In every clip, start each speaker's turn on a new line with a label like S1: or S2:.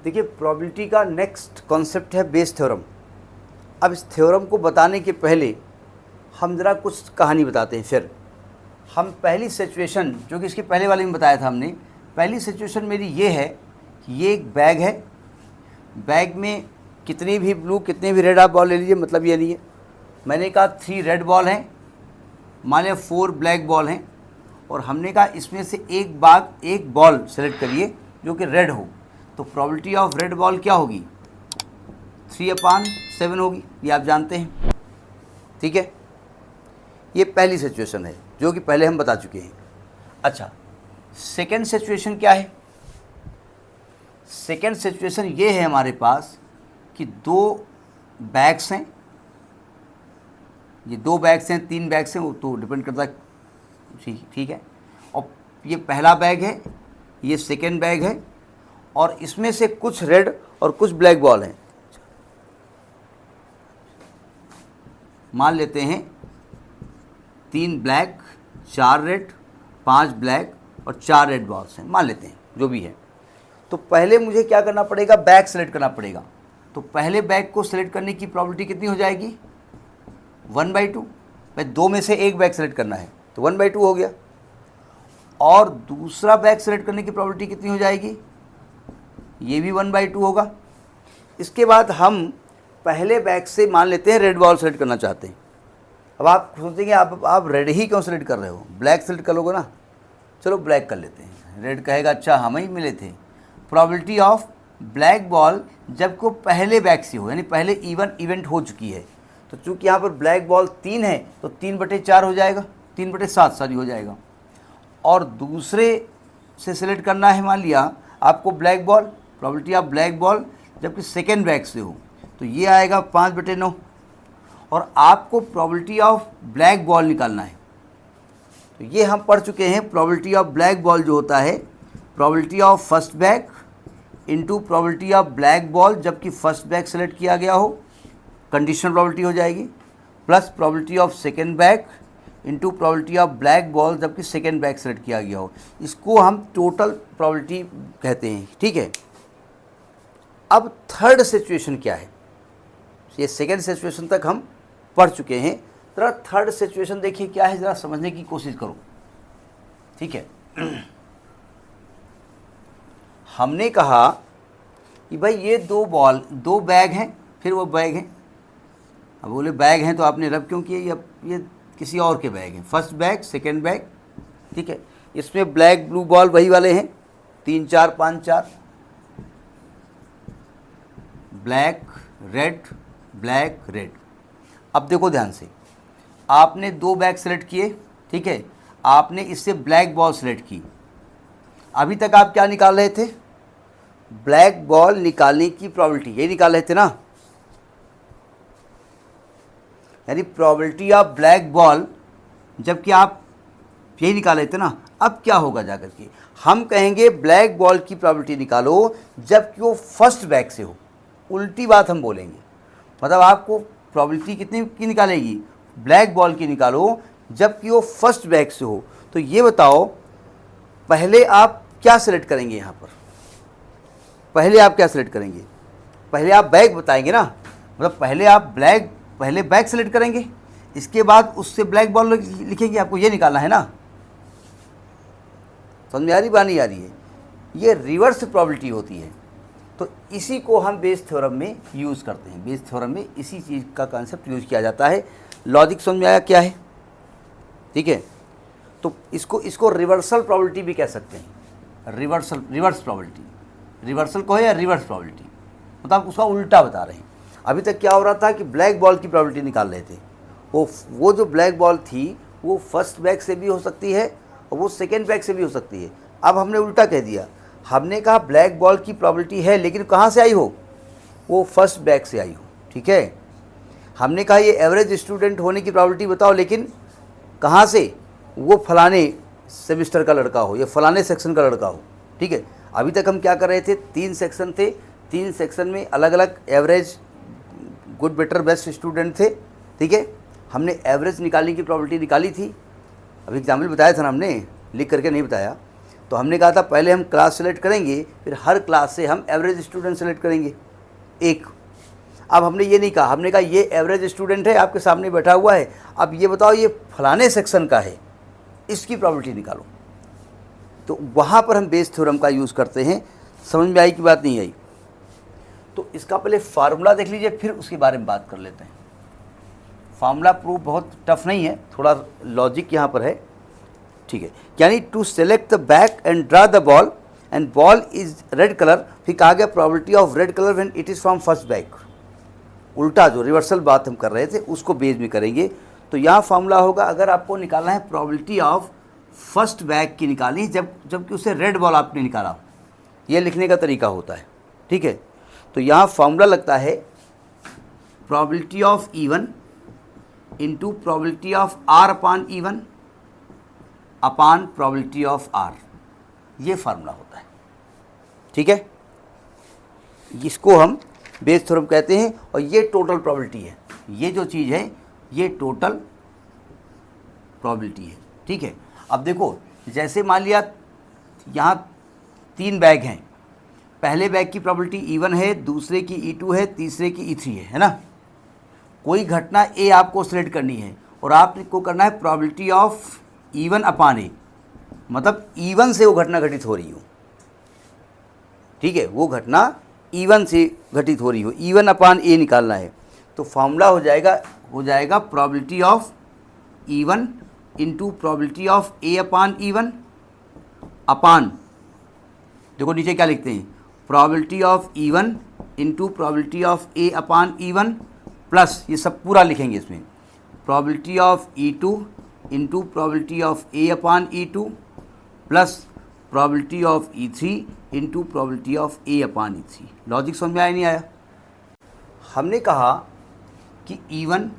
S1: देखिए प्रोबेबिलिटी का next concept है बेस थ्योरम। अब इस थ्योरम को बताने के पहले हम ज़रा कुछ कहानी बताते हैं। फिर हम पहली सिचुएशन, जो कि इसके पहले वाले में बताया था हमने, पहली सिचुएशन मेरी ये है कि ये एक बैग है, बैग में कितनी भी ब्लू कितने भी रेड आप बॉल ले लीजिए, मतलब ये नहीं है। मैंने कहा 3 रेड बॉल हैं, मान लिया 4 ब्लैक बॉल हैं, और हमने कहा इसमें से एक बॉल सेलेक्ट करिए जो कि रेड हो। तो प्रोबेबिलिटी ऑफ रेड बॉल क्या होगी? 3/7 होगी, ये आप जानते हैं। ठीक है, ये पहली सिचुएशन है जो कि पहले हम बता चुके हैं। अच्छा, सेकेंड सिचुएशन क्या है? सेकेंड सिचुएशन ये है हमारे पास कि 2 बैग्स हैं, ये 2 बैग्स हैं 3 बैग्स हैं, वो तो डिपेंड करता है। ठीक है, और ये पहला बैग है, ये सेकेंड बैग है, और इसमें से कुछ रेड और कुछ ब्लैक बॉल हैं। मान लेते हैं 3 ब्लैक 4 रेड 5 ब्लैक और 4 रेड बॉल्स हैं, मान लेते हैं जो भी है। तो पहले मुझे क्या करना पड़ेगा? बैग सेलेक्ट करना पड़ेगा। तो पहले बैग को सेलेक्ट करने की प्रोबेबिलिटी कितनी हो जाएगी? 1/2। भाई 2 में से एक बैग सेलेक्ट करना है तो 1/2 हो गया। और दूसरा बैग सेलेक्ट करने की प्रोबेबिलिटी कितनी हो जाएगी? ये भी 1/2 होगा। इसके बाद हम पहले बैग से मान लेते हैं रेड बॉल सेलेक्ट करना चाहते हैं। अब आप सोचेंगे आप रेड ही क्यों सेलेक्ट कर रहे हो, ब्लैक सेलेक्ट कर लोगे ना। चलो ब्लैक कर लेते हैं। रेड कहेगा अच्छा हम ही मिले थे। प्रोबेबिलिटी ऑफ ब्लैक बॉल जब को पहले बैग से हो, यानी पहले इवेंट हो चुकी है, तो चूंकि यहाँ पर ब्लैक बॉल 3 है तो 3/4 हो जाएगा, 3/7 सॉरी हो जाएगा। और दूसरे से सिलेक्ट करना है, मान लिया आपको black ball, probability of black ball जबकि सेकेंड बैग से हो, तो ये आएगा 5/9। और आपको प्रोबेबिलिटी ऑफ ब्लैक बॉल निकालना है। तो ये हम पढ़ चुके हैं, प्रोबेबिलिटी ऑफ ब्लैक बॉल जो होता है probability of first bag into probability of black ball जबकि फर्स्ट बैग सेलेक्ट किया गया हो, कंडीशनल प्रोबेबिलिटी हो जाएगी, plus probability of second bag into probability of black ball जबकि सेकेंड बैग सेलेक्ट किया गया हो। इसको हम टोटल प्रोबेबिलिटी कहते हैं। ठीक है, अब थर्ड सिचुएशन क्या है? ये सेकेंड सिचुएशन तक हम पढ़ चुके हैं। जरा थर्ड सिचुएशन देखिए क्या है, ज़रा समझने की कोशिश करो। ठीक है, हमने कहा कि भाई ये 2 बैग हैं, फिर वो बैग हैं। अब बोले बैग हैं तो आपने रब क्यों किए? ये किसी और के बैग हैं, फर्स्ट बैग सेकेंड बैग। ठीक है, इसमें ब्लैक ब्लू बॉल वही वाले हैं, 3 4 5 4, ब्लैक रेड ब्लैक रेड। अब देखो ध्यान से, आपने 2 बैग सेलेक्ट किए, ठीक है, आपने इससे ब्लैक बॉल सेलेक्ट की। अभी तक आप क्या निकाल रहे थे? ब्लैक बॉल निकालने की प्रोबेबिलिटी, यही निकाल रहे थे ना, यानी प्रोबेबिलिटी ऑफ ब्लैक बॉल, जबकि आप यही निकाल रहे थे ना। अब क्या होगा जाकर के हम कहेंगे ब्लैक बॉल की प्रोबेबिलिटी निकालो जबकि वो फर्स्ट बैग से हो। उल्टी बात हम बोलेंगे, मतलब आपको प्रोबेबिलिटी कितनी की निकालेगी? ब्लैक बॉल की निकालो जबकि वो फर्स्ट बैग से हो। तो ये बताओ पहले आप क्या सेलेक्ट करेंगे? यहाँ पर पहले आप क्या सेलेक्ट करेंगे? पहले आप बैग बताएंगे ना, मतलब पहले बैग सेलेक्ट करेंगे, इसके बाद उससे ब्लैक बॉल लिखेंगे। आपको ये निकालना है ना, समझ में आ रही बात नहीं आ रही है? ये रिवर्स प्रोबेबिलिटी होती है। तो इसी को हम बेस थ्योरम में यूज़ करते हैं। बेस थ्योरम में इसी चीज़ का कॉन्सेप्ट यूज़ किया जाता है। लॉजिक समझ में आया क्या है? ठीक है, तो इसको रिवर्सल प्रोबेबिलिटी भी कह सकते हैं। रिवर्स प्रोबेबिलिटी, रिवर्सल को है या रिवर्स प्रोबेबिलिटी, मतलब उसका उल्टा बता रहे हैं। अभी तक क्या हो रहा था कि ब्लैक बॉल की प्रोबेबिलिटी निकाल रहे थे। वो जो ब्लैक बॉल थी वो फर्स्ट बैग से भी हो सकती है और वो सेकेंड बैग से भी हो सकती है। अब हमने उल्टा कह दिया, हमने कहा ब्लैक बॉल की प्रोबेबिलिटी है, लेकिन कहाँ से आई हो? वो फर्स्ट बैग से आई हो। ठीक है, हमने कहा ये एवरेज स्टूडेंट होने की प्रोबेबिलिटी बताओ, लेकिन कहाँ से? वो फलाने सेमिस्टर का लड़का हो या फलाने सेक्शन का लड़का हो। ठीक है, अभी तक हम क्या कर रहे थे? 3 सेक्शन थे, 3 सेक्शन में अलग अलग average, good better best student थे। ठीक है, हमने एवरेज निकालने की प्रोबेबिलिटी निकाली थी। अभी एग्जाम्पल बताया था ना हमने, लिख करके नहीं बताया। तो हमने कहा था पहले हम क्लास सेलेक्ट करेंगे, फिर हर क्लास से हम एवरेज स्टूडेंट सेलेक्ट करेंगे एक। अब हमने ये नहीं कहा, हमने कहा ये एवरेज स्टूडेंट है, आपके सामने बैठा हुआ है, अब ये बताओ ये फलाने सेक्शन का है, इसकी प्रॉबिलिटी निकालो। तो वहाँ पर हम बेस थ्योरम का यूज़ करते हैं। समझ में आई कि बात नहीं आई? तो इसका पहले फार्मूला देख लीजिए, फिर उसके बारे में बात कर लेते हैं। फार्मूला प्रूफ बहुत टफ नहीं है, थोड़ा लॉजिक यहाँ पर है, ठीक है। यानी to select the bag and draw the ball and ball is red colour, फिर कहा गया probability of red colour when it is from first bag. उल्टा जो रिवर्सल बात हम कर रहे थे उसको बेस में करेंगे। तो यहाँ फार्मूला होगा, अगर आपको निकालना है प्रॉबिलिटी ऑफ फर्स्ट बैक की निकालनी, जबकि उससे रेड बॉल आपने निकाला, ये लिखने का तरीका होता है, ठीक है। तो यहाँ फार्मूला लगता है probability of E1 into probability of R upon E1 upon probability of R, ये फार्मूला होता है, ठीक है। इसको हम बेस थ्योरम कहते हैं, और ये टोटल प्रॉबिलिटी है, ये जो चीज़ है ये टोटल प्रॉबिलिटी है, ठीक है। अब देखो, जैसे मान लिया यहाँ 3 बैग हैं, पहले बैग की प्रॉबिलिटी E1 है, दूसरे की E2 है, तीसरे की E3 है ना। कोई घटना A आपको सिलेक्ट करनी है और आपको करना है probability of E1 upon A, मतलब E1 से वो घटना घटित हो रही हो, ठीक है, वो घटना E1 से घटित हो रही हो, E1 अपान A निकालना है। तो फॉर्मूला हो जाएगा probability of E1 into probability of A upon E1 अपान, देखो नीचे क्या लिखते हैं, probability of E1 into probability of A upon E1 plus, ये सब पूरा लिखेंगे इसमें, probability of E2 into probability of A upon E2 plus probability of E3 into probability of A upon E3। Logic समझ में आया नहीं आया? हमने कहा कि E1,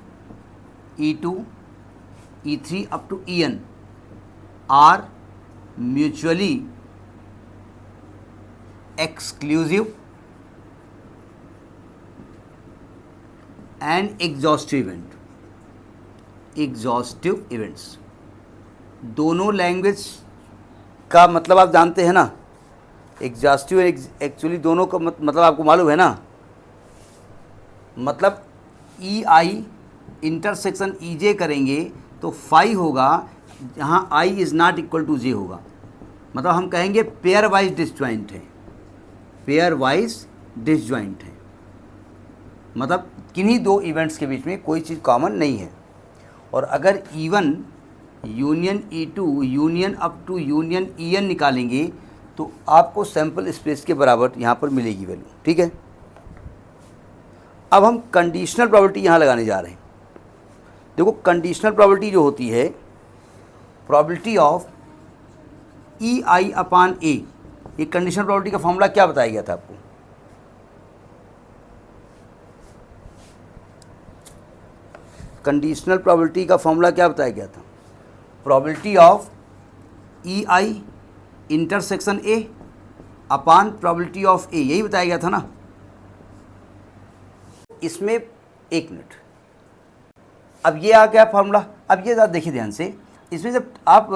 S1: E2, E3 up to En are mutually exclusive and exhaustive events. दोनों language का मतलब आप जानते हैं ना, एग्जॉस्टिव एक्चुअली दोनों का मतलब आपको मालूम है ना। मतलब EI इंटरसेक्शन EJ करेंगे तो फाई होगा, जहाँ I is not equal to J होगा, मतलब हम कहेंगे पेयर वाइज डिसजॉइंट है, पेयर वाइज डिसजॉइंट है, मतलब किन्हीं दो इवेंट्स के बीच में कोई चीज़ कॉमन नहीं है। और अगर E1 union E2 union up to union En निकालेंगे तो आपको सैम्पल स्पेस के बराबर यहाँ पर मिलेगी वैल्यू, ठीक है। अब हम कंडीशनल प्रॉपर्टी यहाँ लगाने जा रहे हैं। देखो, कंडीशनल प्रॉपर्टी जो होती है, property of EI upon A, ये कंडीशनल प्रॉपर्टी का फॉर्मूला क्या बताया गया था आपको? कंडीशनल प्रॉपर्टी का फॉर्मूला क्या बताया गया था? Property of EI intersection A upon property of A, यही बताया गया था ना। इसमें एक मिनट, अब ये आ गया फॉर्मूला। अब ये देखिए ध्यान से, इसमें जब आप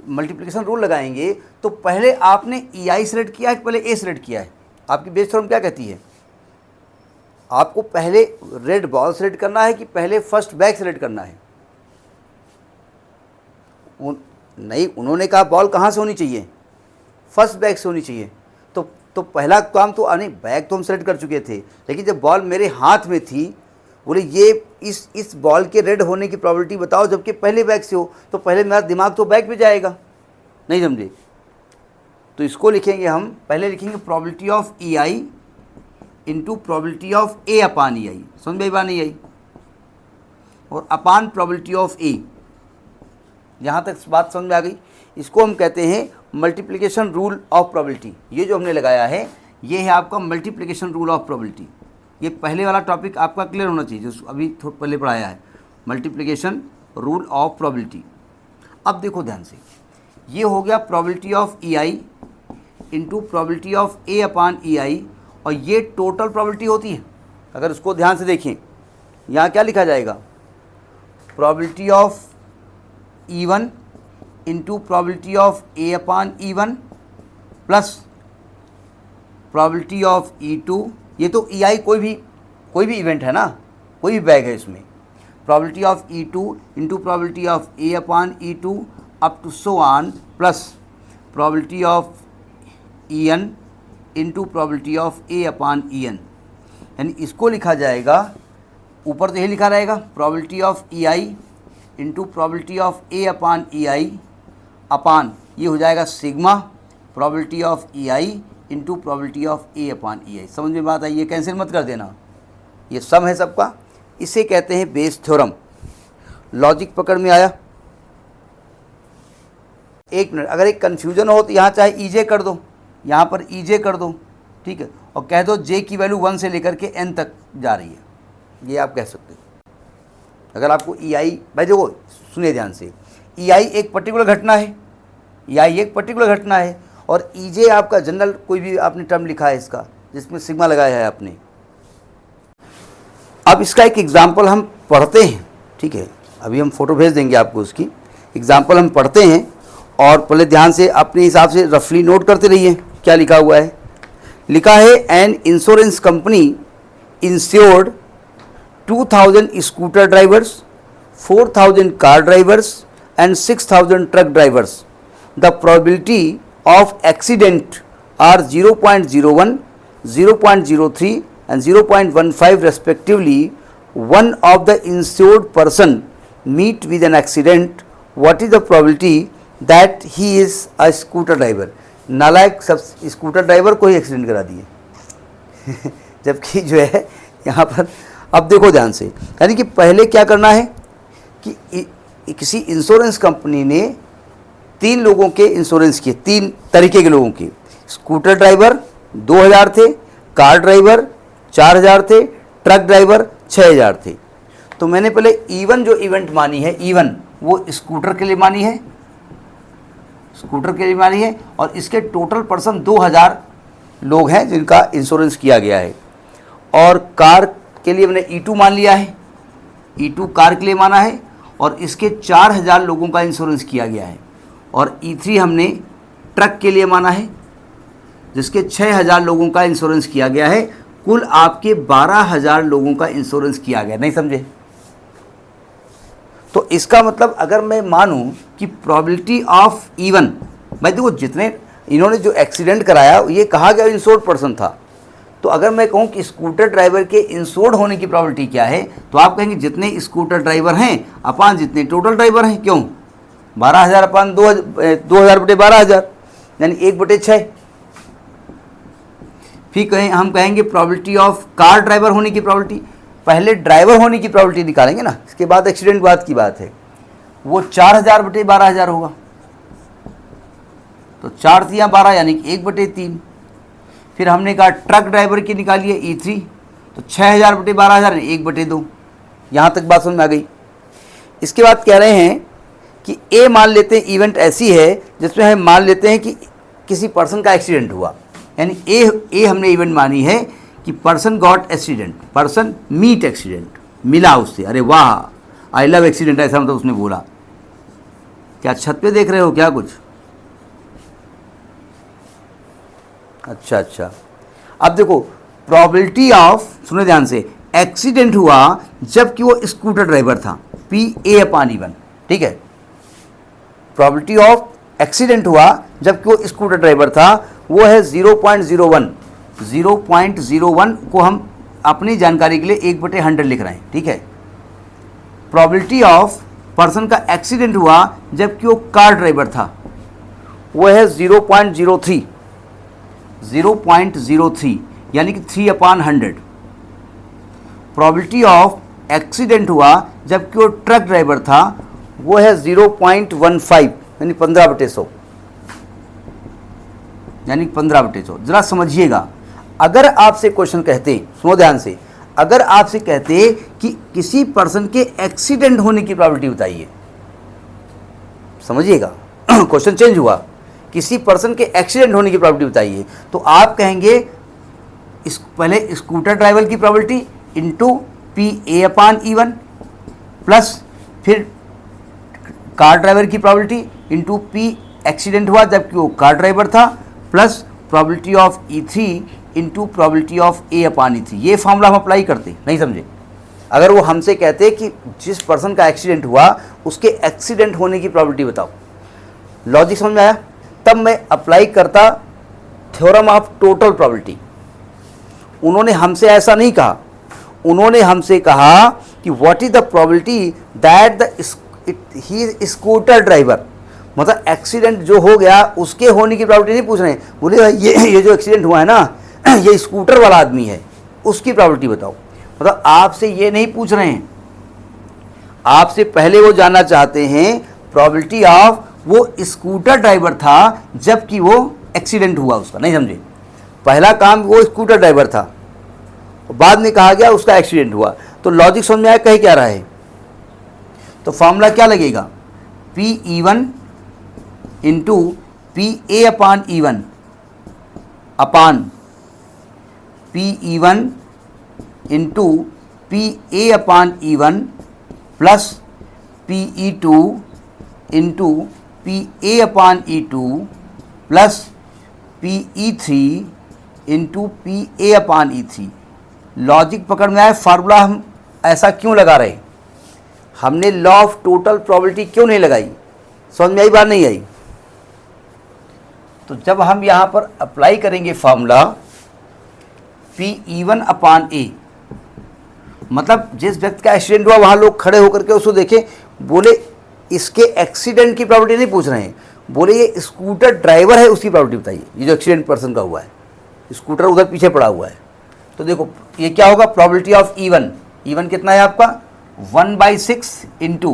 S1: मल्टीप्लिकेशन रूल लगाएंगे तो पहले आपने EI सेलेक्ट किया है, पहले A सेलेक्ट किया है। आपकी बेस थ्योरम क्या कहती है? आपको पहले रेड बॉल सेलेक्ट करना है कि पहले फर्स्ट बैग सेलेक्ट करना है? नहीं, उन्होंने कहा बॉल कहाँ से होनी चाहिए? फर्स्ट बैग से होनी चाहिए। तो पहला काम तो नहीं, बैग तो हम सेलेक्ट कर चुके थे, लेकिन जब बॉल मेरे हाथ में थी, बोले ये इस बॉल के रेड होने की प्रोबेबिलिटी बताओ, जबकि पहले बैग से हो, तो पहले मेरा दिमाग तो बैग पे जाएगा, नहीं समझे? तो इसको लिखेंगे हम, पहले लिखेंगे probability of EI into probability of A upon EI, समझ में बात नहीं आई? और अपान प्रॉबिलिटी ऑफ A, यहाँ तक बात समझ में आ गई? इसको हम कहते हैं मल्टीप्लिकेशन रूल ऑफ प्रोबेबिलिटी। ये जो हमने लगाया है ये है आपका मल्टीप्लिकेशन रूल ऑफ प्रोबेबिलिटी। ये पहले वाला टॉपिक आपका क्लियर होना चाहिए जो अभी थोड़ा पहले पढ़ाया है, मल्टीप्लिकेशन रूल ऑफ प्रोबेबिलिटी। अब देखो ध्यान से, ये हो गया probability of EI into probability of A upon EI, और ये टोटल प्रोबेबिलिटी होती है। अगर उसको ध्यान से देखें, यहाँ क्या लिखा जाएगा? Probability of E1 into probability of A upon E1 plus probability of E2। ये तो EI कोई भी इवेंट है ना, कोई भी बैग है इसमें। Probability of E2 into probability of A upon E2 up to so on plus probability of En into probability of A upon En। यानी इसको लिखा जाएगा, ऊपर तो यही लिखा रहेगा probability of EI into probability of A upon EI अपान ये हो जाएगा sigma probability of EI into probability of A upon EI। समझ में बात आई? ये कैंसिल मत कर देना, ये सम है सबका। इसे कहते हैं बेस थ्योरम। लॉजिक पकड़ में आया? एक मिनट, अगर एक कन्फ्यूजन हो तो यहाँ चाहे EJ कर दो, यहाँ पर EJ कर दो, ठीक है, और कह दो J की वैल्यू 1 से लेकर के N तक जा रही है, ये आप कह सकते हो। अगर आपको EI, भाई देखो सुनिए ध्यान से, EI एक पर्टिकुलर घटना है, EI एक पर्टिकुलर घटना है, और EJ आपका जनरल कोई भी आपने टर्म लिखा है इसका, जिसमें सिग्मा लगाया है आपने। अब इसका एक एग्जाम्पल हम पढ़ते हैं, ठीक है, अभी हम फोटो भेज देंगे आपको, उसकी एग्जाम्पल हम पढ़ते हैं, और पहले ध्यान से अपने हिसाब से रफली नोट करते रहिए क्या लिखा हुआ है। लिखा है an insurance company insured 2000 scooter drivers, 4000 car drivers and 6000 truck drivers. The probability of accident are 0.01, 0.03 and 0.15 respectively. One of the insured person meet with an accident. What is the probability that he is a scooter driver? नालायक सब scooter driver को ही accident करा दिए जबकि जो है यहाँ पर, अब देखो ध्यान से, यानी कि पहले क्या करना है कि किसी इंश्योरेंस कंपनी ने 3 लोगों के इंश्योरेंस किए, 3 तरीके के लोगों के। स्कूटर ड्राइवर 2000 थे, कार ड्राइवर 4000 थे, ट्रक ड्राइवर 6000 थे। तो मैंने पहले E1 जो इवेंट मानी है, E1 वो स्कूटर के लिए मानी है, स्कूटर के लिए मानी है, और इसके टोटल पर्सन 2000 लोग हैं जिनका इंश्योरेंस किया गया है। और कार के लिए मैंने E2 मान लिया है, E2 कार के लिए माना है, और इसके 4000 लोगों का इंश्योरेंस किया गया है। और E3 हमने ट्रक के लिए माना है, जिसके 6000 लोगों का इंश्योरेंस किया गया है। कुल आपके 12000 लोगों का इंश्योरेंस किया गया। नहीं समझे? तो इसका मतलब अगर मैं मानूं कि प्रोबेबिलिटी ऑफ E1, भाई देखो जितने इन्होंने जो एक्सीडेंट कराया ये कहा गया इंश्योर्ड पर्सन था, तो अगर मैं कहूं कि स्कूटर ड्राइवर के इंश्योर्ड होने की प्रोबेबिलिटी क्या है, तो आप कहेंगे जितने स्कूटर ड्राइवर हैं अपान जितने टोटल ड्राइवर हैं। क्यों? 12000 अपान 2000 बटे 12000, यानी 1/6। फिर हम कहेंगे प्रोबेबिलिटी ऑफ कार ड्राइवर होने की प्रोबेबिलिटी, पहले ड्राइवर होने की प्रोबेबिलिटी निकालेंगे ना, इसके बाद एक्सीडेंट बाद की बात है, वो 4000 बटे 12000 होगा। तो 4 3 12 यानी 1/3। फिर हमने कहा ट्रक ड्राइवर की निकालिए E3, तो 6000 बटे 12000 यानी 1/2। यहाँ तक बात समझ में आ गई। इसके बाद कह रहे हैं कि ए मान लेते हैं इवेंट ऐसी है जिसमें हम मान लेते हैं कि किसी पर्सन का एक्सीडेंट हुआ, यानी ए हमने इवेंट मानी है कि person got accident, person meet accident, मिला उससे। अरे वाह, आई लव एक्सीडेंट, ऐसा मतलब उसने बोला। क्या छत पे देख रहे हो क्या कुछ? अच्छा, अब देखो प्रोबेबिलिटी ऑफ, सुनो ध्यान से, एक्सीडेंट हुआ जबकि वो स्कूटर ड्राइवर था, PA/E1, ठीक है। प्रोबेबिलिटी ऑफ एक्सीडेंट हुआ जबकि वो स्कूटर ड्राइवर था, वो है 0.01। 0.01 को हम अपनी जानकारी के लिए 1/100 लिख रहे हैं, ठीक है। प्रोबेबिलिटी ऑफ पर्सन का एक्सीडेंट हुआ जबकि वो कार ड्राइवर था, वो है 0.03। 0.03 यानी कि 3/100। प्रोबेबिलिटी ऑफ एक्सीडेंट हुआ जबकि वो ट्रक ड्राइवर था, वो है 0.15 यानी 15/100, यानी 15/100। जरा समझिएगा, अगर आपसे क्वेश्चन कहते, सुनो ध्यान से, अगर आपसे कहते कि किसी पर्सन के एक्सीडेंट होने की प्रोबेबिलिटी बताइए, समझिएगा क्वेश्चन चेंज हुआ, किसी पर्सन के एक्सीडेंट होने की प्रोबेबिलिटी बताइए, तो आप कहेंगे पहले स्कूटर ड्राइवर की प्रोबेबिलिटी इंटू PA/E1 प्लस फिर कार ड्राइवर की प्रोबेबिलिटी इंटू पी एक्सीडेंट हुआ जबकि वो कार ड्राइवर था, plus probability of E3 into probability of A upon E3। ये फॉर्मूला हम अप्लाई करते, नहीं समझे? अगर वो हमसे कहते कि जिस पर्सन का एक्सीडेंट हुआ उसके एक्सीडेंट होने की प्रोबेबिलिटी बताओ, लॉजिक समझ में आया? तब मैं अप्लाई करता थ्योरम ऑफ टोटल प्रोबेबिलिटी। उन्होंने हमसे ऐसा नहीं कहा, उन्होंने हमसे कहा कि what is the probability that the he scooter driver, मतलब एक्सीडेंट जो हो गया उसके होने की प्रोबेबिलिटी नहीं पूछ रहे हैं। बोले ये जो एक्सीडेंट हुआ है ना, ये स्कूटर वाला आदमी है, उसकी प्रोबेबिलिटी बताओ। मतलब आपसे ये नहीं पूछ रहे हैं, आपसे पहले वो जानना चाहते हैं प्रोबेबिलिटी ऑफ वो स्कूटर ड्राइवर था जबकि वो एक्सीडेंट हुआ उसका, नहीं समझे? पहला काम वो स्कूटर ड्राइवर था, बाद में कहा गया उसका एक्सीडेंट हुआ। तो लॉजिक समझ में आया कहीं क्या रहा है? तो फॉर्मूला क्या लगेगा? P(E1) इंटू PA अपान E1 अपान P(E1) इंटू PA अपान E1 plus PE2 into PA अपान E2 plus PE3 into PA अपान E3। लॉजिक पकड़ में आए? फार्मूला हम ऐसा क्यों लगा रहे? हमने लॉ ऑफ टोटल प्रोबेबिलिटी क्यों नहीं लगाई? समझ में आई बात नहीं आई? तो जब हम यहाँ पर अप्लाई करेंगे फार्मूला P(E1) अपान A, मतलब जिस व्यक्ति का एक्सीडेंट हुआ वहाँ लोग खड़े होकर के उसको देखें, बोले इसके एक्सीडेंट की प्रोबेबिलिटी नहीं पूछ रहे हैं, बोले ये स्कूटर ड्राइवर है उसकी प्रोबेबिलिटी बताइए, ये जो एक्सीडेंट पर्सन का हुआ है, स्कूटर उधर पीछे पड़ा हुआ है। तो देखो ये क्या होगा? प्रोबेबिलिटी ऑफ E1 कितना है आपका? 1/6 इंटू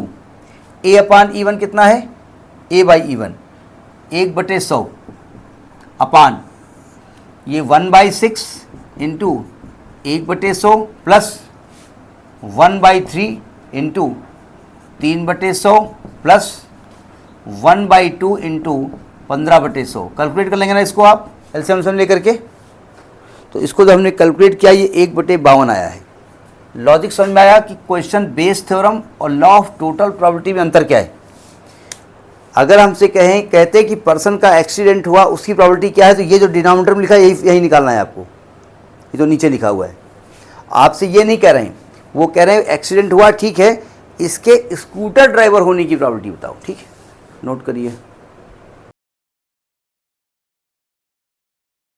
S1: A अपान E1 कितना है? A/E1 1/100 अपान ये 1/6 into 1/100 plus 1/3 into 3/100 plus 1/2 into 15/100। Calculate कर लेंगे ना इसको आप एलसीएम लेकर के। तो इसको जब हमने कैलकुलेट किया ये 1/52 आया है। लॉजिक समझ में आया कि क्वेश्चन बेस थ्योरम और लॉ ऑफ टोटल प्रोबेबिलिटी में अंतर क्या है? अगर हमसे कहते कि पर्सन का एक्सीडेंट हुआ उसकी प्रोबेबिलिटी क्या है, तो ये जो डिनोमिनेटर में लिखा है यही निकालना है आपको, ये जो नीचे लिखा हुआ है। आपसे ये नहीं कह रहे हैं, वो कह रहे हैं एक्सीडेंट हुआ ठीक है, इसके स्कूटर ड्राइवर होने की प्रोबेबिलिटी बताओ। ठीक है, नोट करिए।